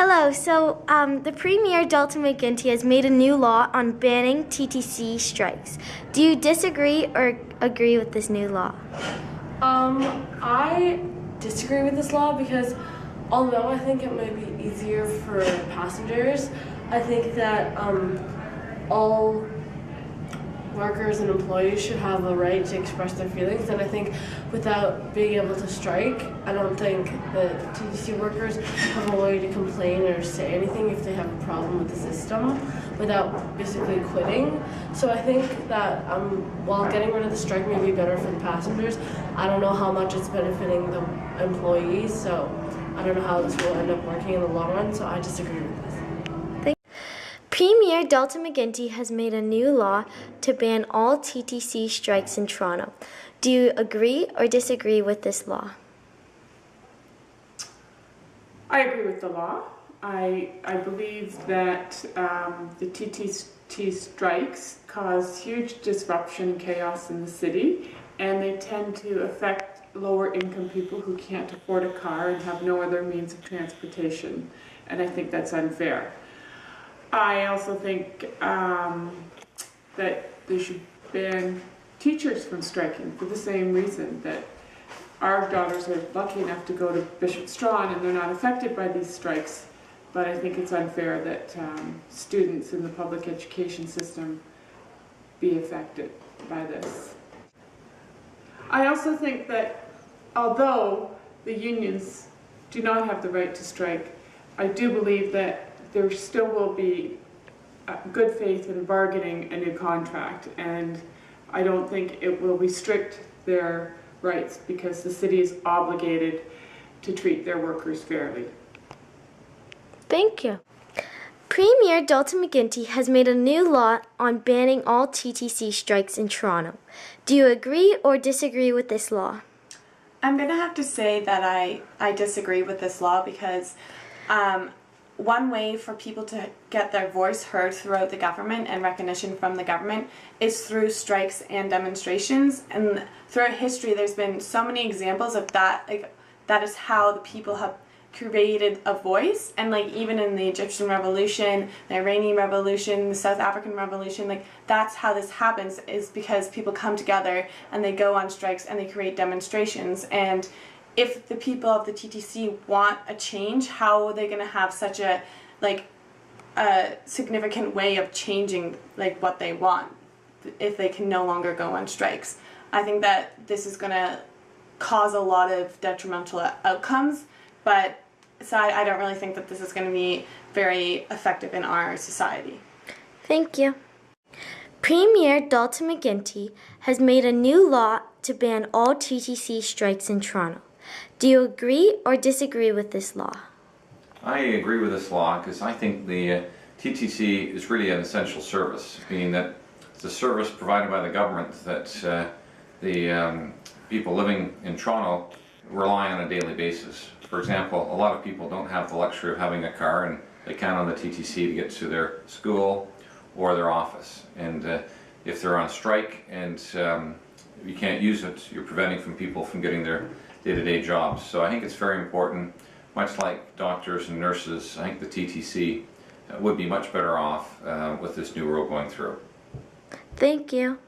Hello, the Premier Dalton McGuinty has made a new law on banning TTC strikes. Do you disagree or agree with this new law? I disagree with this law because although I think it might be easier for passengers, I think that all workers and employees should have a right to express their feelings, and I think without being able to strike, I don't think the TTC workers have a way to complain or say anything if they have a problem with the system without basically quitting. So I think that while getting rid of the strike may be better for the passengers, I don't know how much it's benefiting the employees, so I don't know how this will end up working in the long run, so I disagree with this. Premier Dalton McGuinty has made a new law to ban all TTC strikes in Toronto. Do you agree or disagree with this law? I agree with the law. I believe that the TTC strikes cause huge disruption and chaos in the city, and they tend to affect lower income people who can't afford a car and have no other means of transportation, and I think that's unfair. I also think that they should ban teachers from striking for the same reason, that our daughters are lucky enough to go to Bishop Strachan and they're not affected by these strikes, but I think it's unfair that students in the public education system be affected by this. I also think that although the unions do not have the right to strike, I do believe that there still will be good faith in bargaining a new contract, and I don't think it will restrict their rights because the city is obligated to treat their workers fairly. Thank you. Premier Dalton McGuinty has made a new law on banning all TTC strikes in Toronto. Do you agree or disagree with this law? I'm going to have to say that I disagree with this law because one way for people to get their voice heard throughout the government and recognition from the government is through strikes and demonstrations. And throughout history, there's been so many examples of that. Like, that is how the people have created a voice. And like even in the Egyptian Revolution, the Iranian Revolution, the South African Revolution, like that's how this happens, is because people come together and they go on strikes and they create demonstrations. And if the people of the TTC want a change, how are they going to have such a significant way of changing what they want if they can no longer go on strikes? I think that this is going to cause a lot of detrimental outcomes, but so I don't really think that this is going to be very effective in our society. Thank you. Premier Dalton McGuinty has made a new law to ban all TTC strikes in Toronto. Do you agree or disagree with this law? I agree with this law because I think the TTC is really an essential service, meaning that it's a service provided by the government that the people living in Toronto rely on a daily basis. For example, a lot of people don't have the luxury of having a car and they count on the TTC to get to their school or their office. And if they're on strike and you can't use it, you're preventing people from getting their day-to-day jobs. So I think it's very important, much like doctors and nurses. I think the TTC would be much better off with this new rule going through. Thank you.